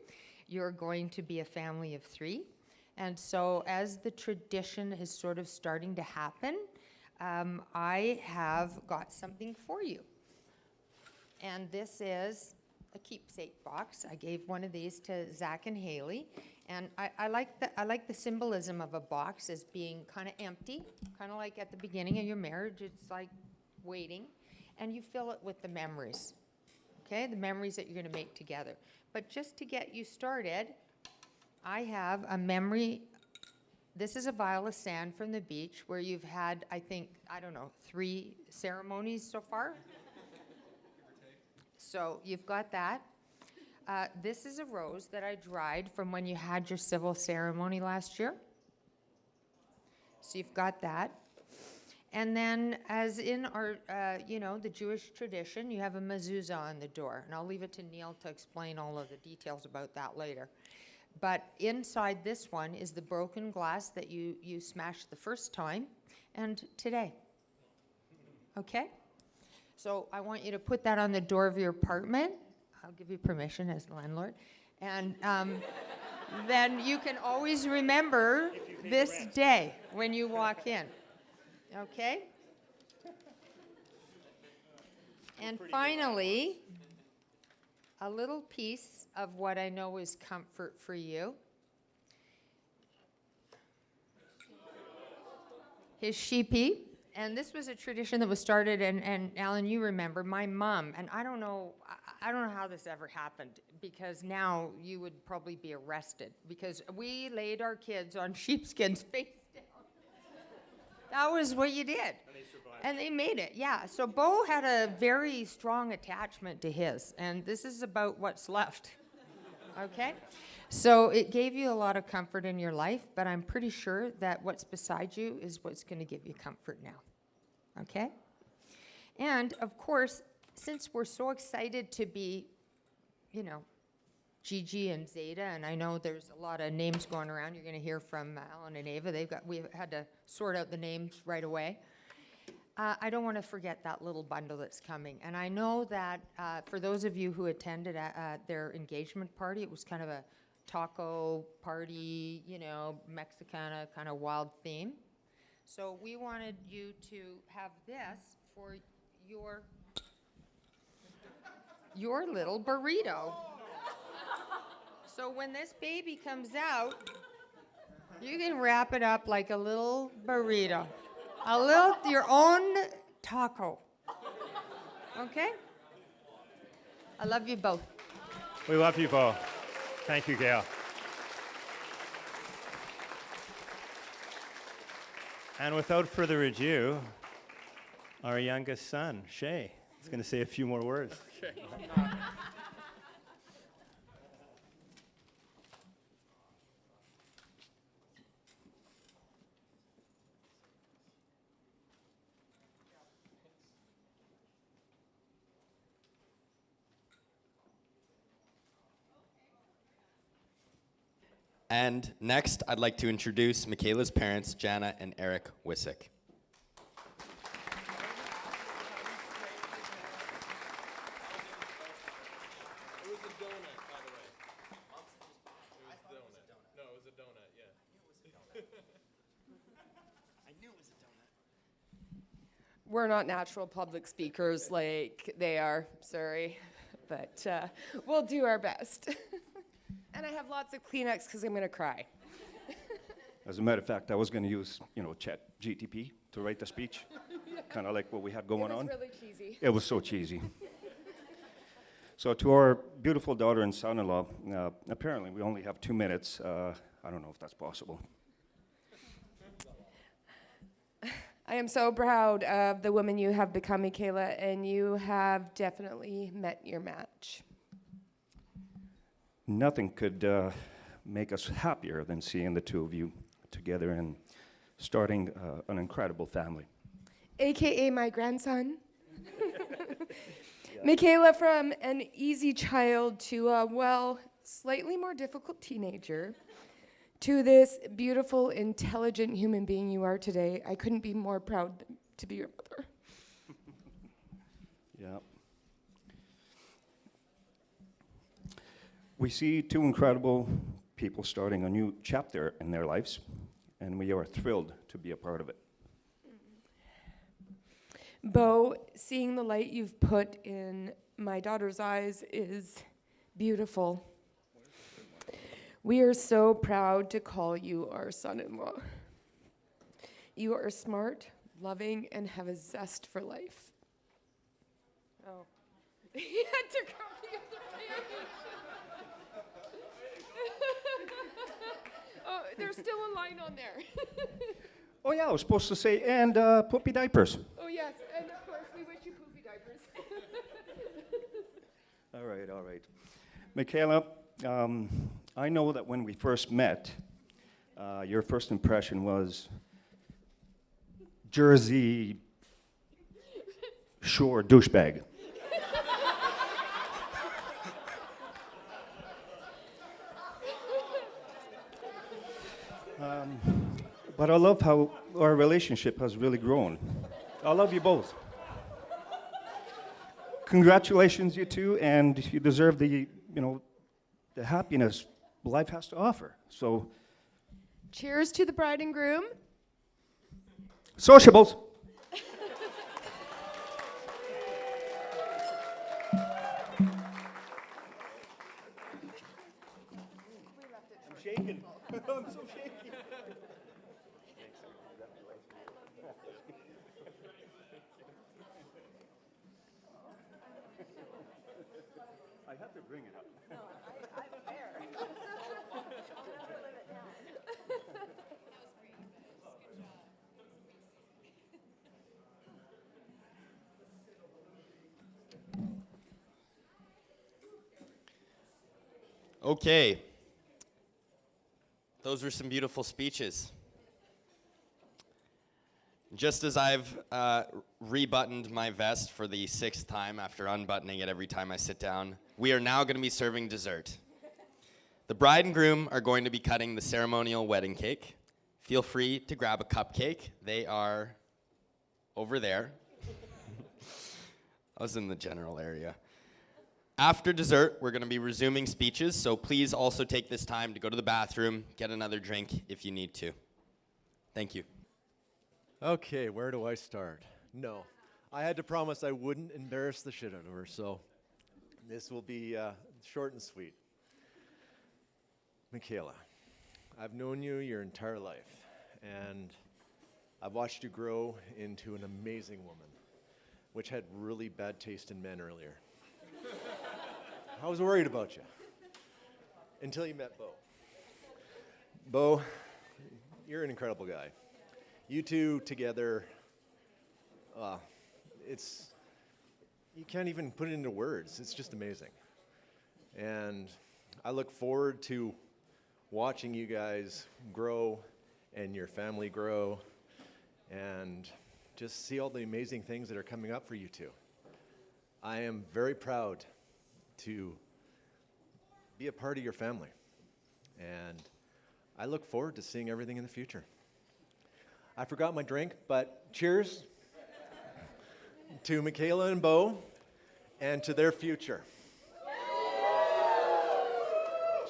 you're going to be a family of 3. And so as the tradition is sort of starting to happen, I have got something for you. And this is a keepsake box. I gave one of these to Zach and Haley. And I like the symbolism of a box as being kind of empty, kind of like at the beginning of your marriage. It's like waiting. And you fill it with the memories, okay? The memories that you're going to make together. But just to get you started, I have a memory. This is a vial of sand from the beach where you've had, I think, 3 ceremonies so far. So you've got that. This is a rose that I dried from when you had your civil ceremony last year. So you've got that. And then as in our, the Jewish tradition, you have a mezuzah on the door. And I'll leave it to Neil to explain all of the details about that later. But inside this one is the broken glass that you smashed the first time and today. Okay? So I want you to put that on the door of your apartment. I'll give you permission as the landlord. And then you can always remember this day when you walk in. Okay? And finally, a little piece of what I know is comfort for you. His sheepy. And this was a tradition that was started, and Alan, you remember, my mom, and I don't know how this ever happened, because now you would probably be arrested, because we laid our kids on sheepskins face down. That was what you did. And they survived. And they made it, yeah. So Beau had a very strong attachment to his, and this is about what's left, okay? So it gave you a lot of comfort in your life, but I'm pretty sure that what's beside you is what's going to give you comfort now, okay? And, of course, since we're so excited to be, you know, Gigi and Zeta, and I know there's a lot of names going around. You're going to hear from Alan and Ava. We've had to sort out the names right away. I don't want to forget that little bundle that's coming. And I know that for those of you who attended their engagement party, it was kind of a taco party, you know, Mexicana kind of wild theme. So we wanted you to have this for your little burrito. So when this baby comes out, you can wrap it up like a little burrito. Your own taco. Okay? I love you both. We love you, Beau. Thank you, Gail. And without further ado, our youngest son, Shay, is going to say a few more words. Okay. And next, I'd like to introduce Macayla's parents, Jana and Eric Wissick. It was a donut, by the way. It was a donut. No, it was a donut, yeah. I knew it was a donut. We're not natural public speakers like they are, sorry, but we'll do our best. And I have lots of Kleenex because I'm going to cry. As a matter of fact, I was going to use, Chat GTP to write the speech, kind of like what we had going on. It was really cheesy. It was so cheesy. So to our beautiful daughter and son-in-law, apparently we only have 2 minutes. I don't know if that's possible. I am so proud of the woman you have become, Macayla, and you have definitely met your match. Nothing could make us happier than seeing the two of you together and starting an incredible family. AKA my grandson. Macayla, from an easy child to a, slightly more difficult teenager, to this beautiful, intelligent human being you are today, I couldn't be more proud to be your mother. Yeah. We see two incredible people starting a new chapter in their lives, and we are thrilled to be a part of it. Beau, seeing the light you've put in my daughter's eyes is beautiful. We are so proud to call you our son-in-law. You are smart, loving, and have a zest for life. Oh. He had to come the other page. Oh, there's still a line on there. Oh yeah, I was supposed to say, and poopy diapers. Oh yes, and of course we wish you poopy diapers. All right. Macayla, I know that when we first met, your first impression was Jersey Shore douchebag. But I love how our relationship has really grown. I love you both. Congratulations, you two, and you deserve the happiness life has to offer. So, Cheers to the bride and groom. sociables. I'm shaking. I'm so shaky. I have to bring it up. Okay. Those were some beautiful speeches. Just as I've rebuttoned my vest for the 6th time after unbuttoning it every time I sit down, we are now going to be serving dessert. The bride and groom are going to be cutting the ceremonial wedding cake. Feel free to grab a cupcake. They are over there. I was in the general area. After dessert, we're going to be resuming speeches, so please also take this time to go to the bathroom, get another drink if you need to. Thank you. Okay, where do I start? No, I had to promise I wouldn't embarrass the shit out of her, so this will be short and sweet. Macayla, I've known you your entire life, and I've watched you grow into an amazing woman, which had really bad taste in men earlier. I was worried about you until you met Beau. Beau, you're an incredible guy. You two together, you can't even put it into words. It's just amazing. And I look forward to watching you guys grow and your family grow and just see all the amazing things that are coming up for you two. I am very proud to be a part of your family. And I look forward to seeing everything in the future. I forgot my drink, but cheers to Macayla and Beau and to their future.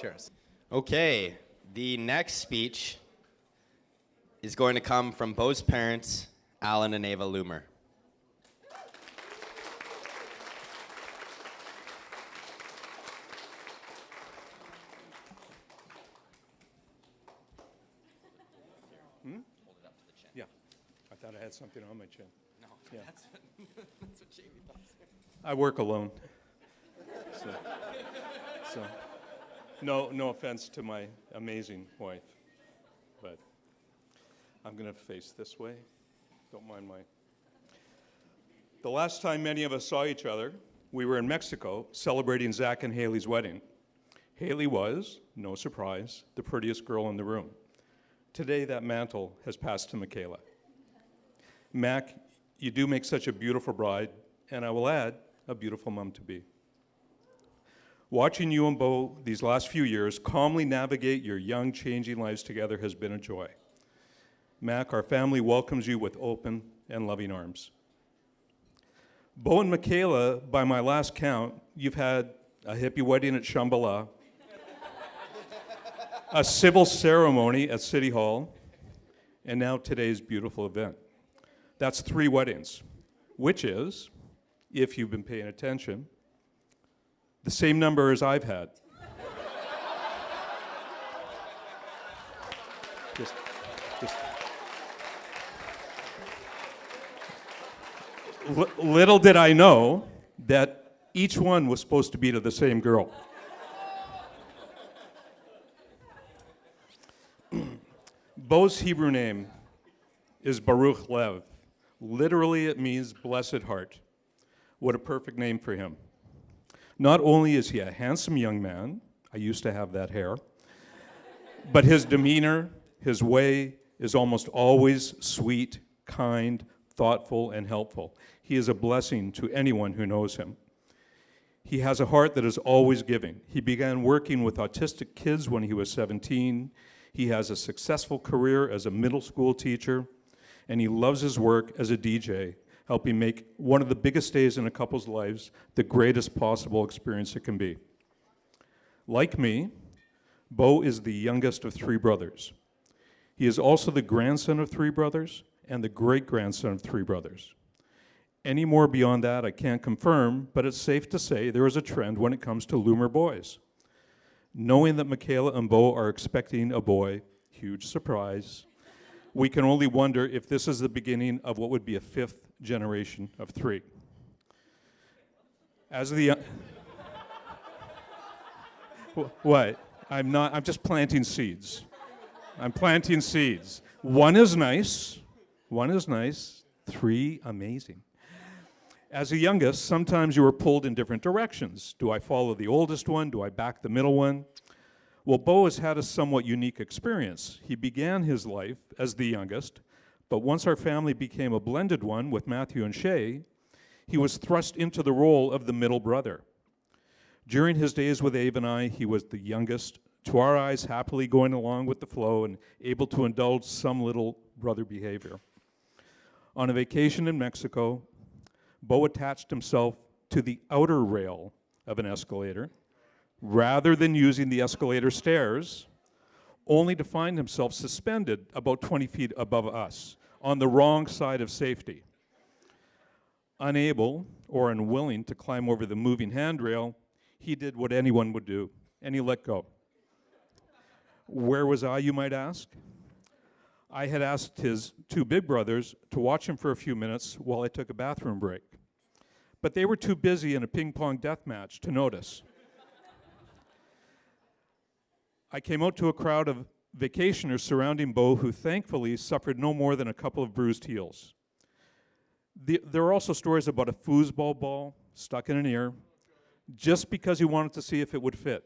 Cheers. Okay, the next speech is going to come from Beau's parents, Alan and Ava Loomer. Yeah, I thought I had something on my chin. No, yeah. that's what Jamie thought. I work alone. So no offense to my amazing wife, but I'm going to face this way. Don't mind my... The last time many of us saw each other, we were in Mexico celebrating Zach and Haley's wedding. Haley was, no surprise, the prettiest girl in the room. Today, that mantle has passed to Macayla. Mac, you do make such a beautiful bride, and I will add, a beautiful mom-to-be. Watching you and Beau these last few years calmly navigate your young, changing lives together has been a joy. Mac, our family welcomes you with open and loving arms. Beau and Macayla, by my last count, you've had a hippie wedding at Shambhala, a civil ceremony at City Hall, and now today's beautiful event. That's 3 weddings, which is, if you've been paying attention, the same number as I've had. Just. Little did I know that each one was supposed to be to the same girl. Beau's Hebrew name is Baruch Lev. Literally, it means blessed heart. What a perfect name for him. Not only is he a handsome young man, I used to have that hair, but his demeanor, his way is almost always sweet, kind, thoughtful, and helpful. He is a blessing to anyone who knows him. He has a heart that is always giving. He began working with autistic kids when he was 17. He has a successful career as a middle school teacher, and he loves his work as a DJ, helping make one of the biggest days in a couple's lives the greatest possible experience it can be. Like me, Beau is the youngest of 3 brothers. He is also the grandson of 3 brothers and the great-grandson of 3 brothers. Any more beyond that I can't confirm, but it's safe to say there is a trend when it comes to Loomer boys. Knowing that Macayla and Beau are expecting a boy, huge surprise, we can only wonder if this is the beginning of what would be a 5th generation of 3. As the what? I'm just planting seeds. I'm planting seeds. 1 is nice. 1 is nice. 3, amazing. As a youngest, sometimes you are pulled in different directions. Do I follow the oldest one? Do I back the middle one? Well, Beau has had a somewhat unique experience. He began his life as the youngest, but once our family became a blended one with Matthew and Shay, he was thrust into the role of the middle brother. During his days with Abe and I, he was the youngest, to our eyes happily going along with the flow and able to indulge some little brother behavior. On a vacation in Mexico, Beau attached himself to the outer rail of an escalator rather than using the escalator stairs, only to find himself suspended about 20 feet above us on the wrong side of safety. Unable or unwilling to climb over the moving handrail, he did what anyone would do, and he let go. Where was I, you might ask? I had asked his 2 big brothers to watch him for a few minutes while I took a bathroom break. But they were too busy in a ping-pong death match to notice. I came out to a crowd of vacationers surrounding Beau who thankfully suffered no more than a couple of bruised heels. There are also stories about a foosball ball stuck in an ear just because he wanted to see if it would fit.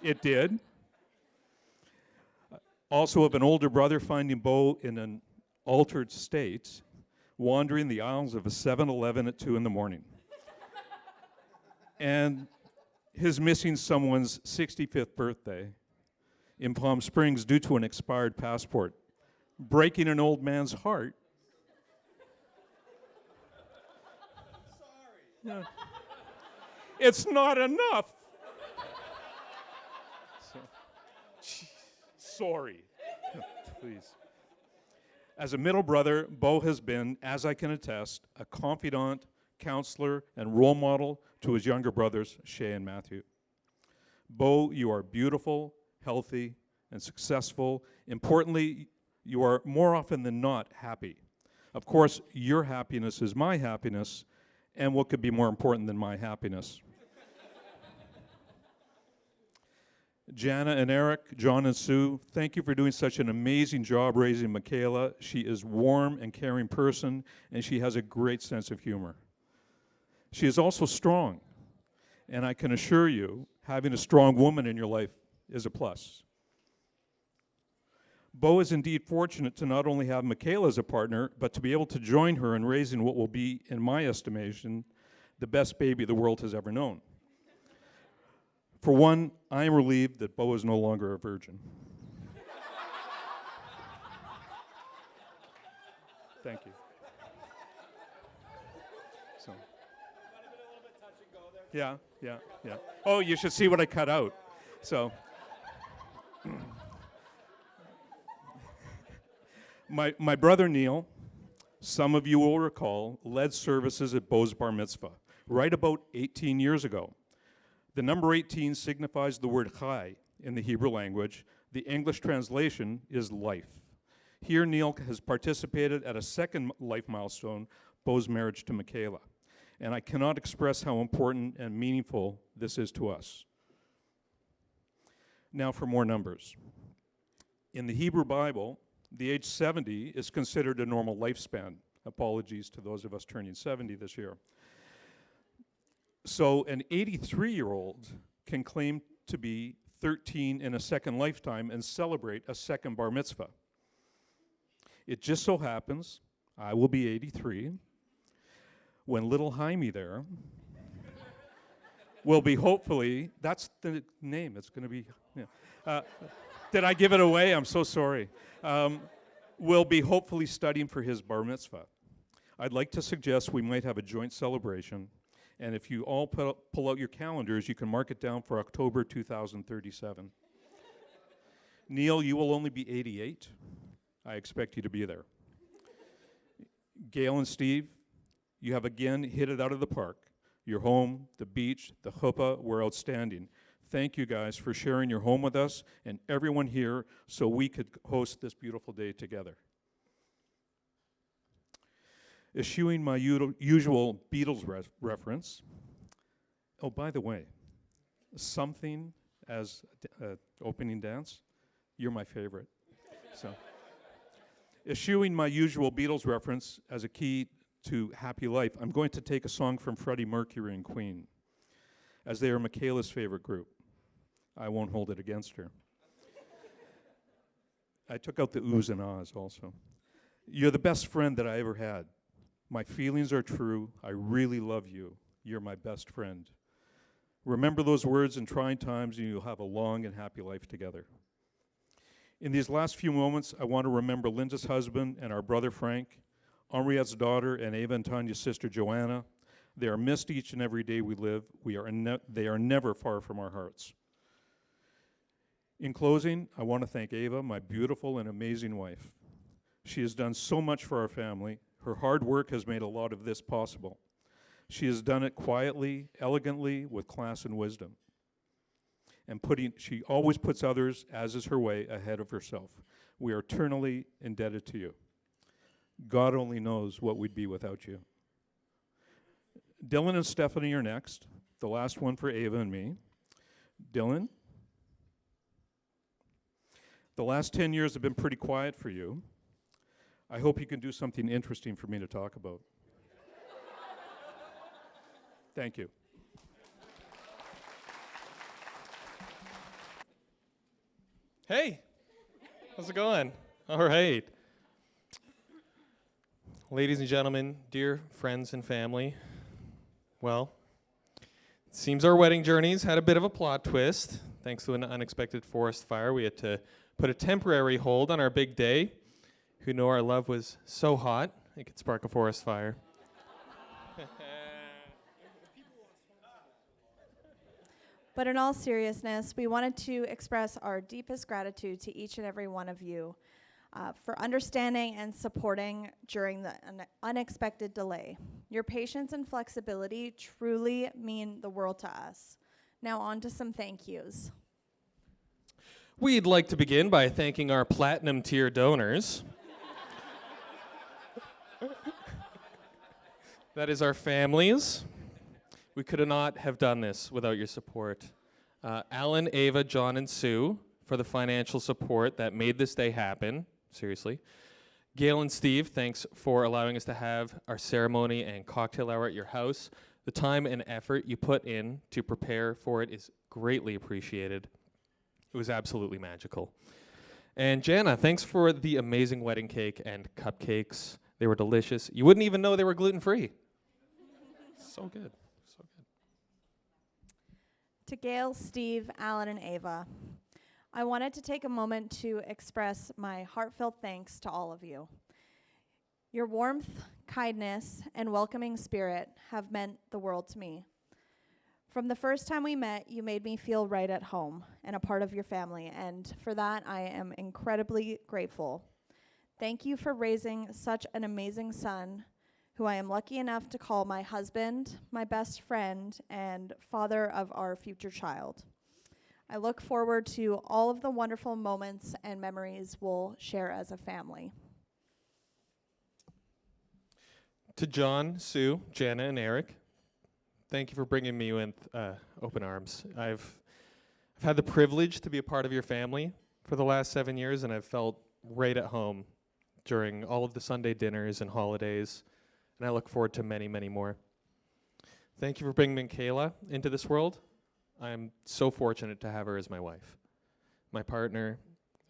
It did. Also of an older brother finding Beau in an altered state, wandering the aisles of a 7-Eleven at 2 in the morning. And his missing someone's 65th birthday in Palm Springs due to an expired passport, breaking an old man's heart. Sorry. Yeah. It's not enough. Sorry. Please. As a middle brother, Beau has been, as I can attest, a confidant, counselor, and role model to his younger brothers, Shay and Matthew. Beau, you are beautiful, healthy, and successful. Importantly, you are more often than not happy. Of course, your happiness is my happiness, and what could be more important than my happiness? Jana and Eric, John and Sue, thank you for doing such an amazing job raising Macayla. She is a warm and caring person, and she has a great sense of humor. She is also strong, and I can assure you, having a strong woman in your life is a plus. Beau is indeed fortunate to not only have Macayla as a partner, but to be able to join her in raising what will be, in my estimation, the best baby the world has ever known. For one, I am relieved that Beau is no longer a virgin. Thank you. So. Yeah. Oh, you should see what I cut out. So. My brother Neil, some of you will recall, led services at Beau's bar mitzvah right about 18 years ago. The number 18 signifies the word chai in the Hebrew language. The English translation is life. Here, Neil has participated at a second life milestone, Beau's marriage to Macayla. And I cannot express how important and meaningful this is to us. Now for more numbers. In the Hebrew Bible, the age 70 is considered a normal lifespan. Apologies to those of us turning 70 this year. So an 83-year-old can claim to be 13 in a second lifetime and celebrate a second bar mitzvah. It just so happens I will be 83 when little Jaime there will be hopefully, that's the name, it's going to be, yeah. Did I give it away? I'm so sorry. Will be hopefully studying for his bar mitzvah. I'd like to suggest we might have a joint celebration, and if you all pull out your calendars, you can mark it down for October 2037. Neil, you will only be 88. I expect you to be there. Gail and Steve, you have again hit it out of the park. Your home, the beach, the chuppah were outstanding. Thank you guys for sharing your home with us and everyone here so we could host this beautiful day together. Eschewing my usual Beatles reference. Oh, by the way, something as opening dance, you're my favorite. So, eschewing my usual Beatles reference as a key to happy life, I'm going to take a song from Freddie Mercury and Queen, as they are Macayla's favorite group. I won't hold it against her. I took out the oohs and ahs also. You're the best friend that I ever had. My feelings are true. I really love you. You're my best friend. Remember those words in trying times and you'll have a long and happy life together. In these last few moments, I want to remember Linda's husband and our brother Frank, Henriette's daughter, and Ava and Tanya's sister Joanna. They are missed each and every day we live. They are never far from our hearts. In closing, I want to thank Ava, my beautiful and amazing wife. She has done so much for our family. Her hard work has made a lot of this possible. She has done it quietly, elegantly, with class and wisdom. And she always puts others, as is her way, ahead of herself. We are eternally indebted to you. God only knows what we'd be without you. Dylan and Stephanie are next, the last one for Ava and me. Dylan, the last 10 years have been pretty quiet for you. I hope you can do something interesting for me to talk about. Thank you. Hey, how's it going? All right. Ladies and gentlemen, dear friends and family, well, it seems our wedding journeys had a bit of a plot twist. Thanks to an unexpected forest fire, we had to put a temporary hold on our big day. Who knew our love was so hot, it could spark a forest fire. But in all seriousness, we wanted to express our deepest gratitude to each and every one of you for understanding and supporting during the unexpected delay. Your patience and flexibility truly mean the world to us. Now on to some thank yous. We'd like to begin by thanking our platinum tier donors. That is our families. We could not have done this without your support. Alan, Ava, John, and Sue for the financial support that made this day happen. Seriously. Gail and Steve, thanks for allowing us to have our ceremony and cocktail hour at your house. The time and effort you put in to prepare for it is greatly appreciated. It was absolutely magical. And Jana, thanks for the amazing wedding cake and cupcakes. They were delicious. You wouldn't even know they were gluten-free. So good. So good. To Gail, Steve, Alan, and Ava, I wanted to take a moment to express my heartfelt thanks to all of you. Your warmth, kindness, and welcoming spirit have meant the world to me. From the first time we met, you made me feel right at home and a part of your family, and for that, I am incredibly grateful. Thank you for raising such an amazing son, who I am lucky enough to call my husband, my best friend, and father of our future child. I look forward to all of the wonderful moments and memories we'll share as a family. To John, Sue, Jana, and Eric, thank you for bringing me with open arms. I've had the privilege to be a part of your family for the last 7 years, and I've felt right at home during all of the Sunday dinners and holidays, and I look forward to many, many more. Thank you for bringing Macayla into this world. I'm so fortunate to have her as my wife, my partner,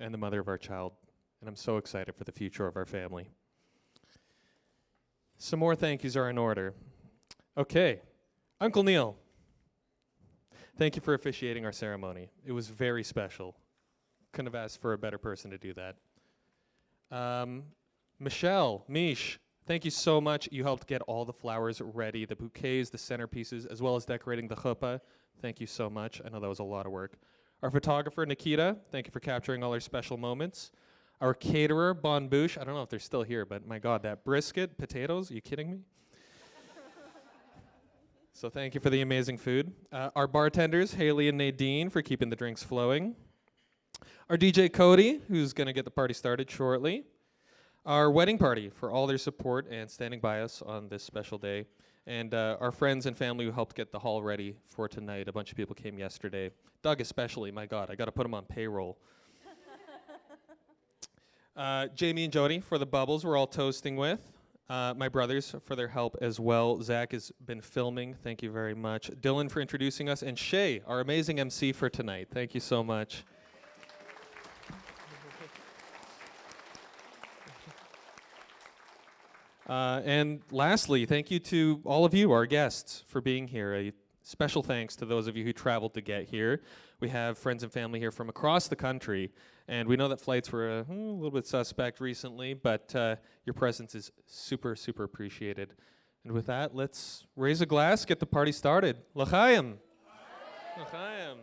and the mother of our child, and I'm so excited for the future of our family. Some more thank yous are in order. Okay, Uncle Neil. Thank you for officiating our ceremony. It was very special. Couldn't have asked for a better person to do that. Mish, thank you so much. You helped get all the flowers ready, the bouquets, the centerpieces, as well as decorating the chuppah. Thank you so much. I know that was a lot of work. Our photographer, Nikita, thank you for capturing all our special moments. Our caterer, Bon Bouche, I don't know if they're still here, but my God, that brisket, potatoes, are you kidding me? So thank you for the amazing food. Our bartenders, Haley and Nadine, for keeping the drinks flowing. Our DJ, Cody, who's going to get the party started shortly. Our wedding party, for all their support and standing by us on this special day. And our friends and family who helped get the hall ready for tonight. A bunch of people came yesterday. Doug especially, my God, I got to put him on payroll. Jamie and Jody for the bubbles we're all toasting with. My brothers for their help as well. Zach has been filming. Thank you very much. Dylan for introducing us. And Shay, our amazing MC for tonight. Thank you so much. And lastly, thank you to all of you, our guests, for being here. A special thanks to those of you who traveled to get here. We have friends and family here from across the country, and we know that flights were a little bit suspect recently, but your presence is super, super appreciated. And with that, let's raise a glass, get the party started. L'chaim. L'chaim.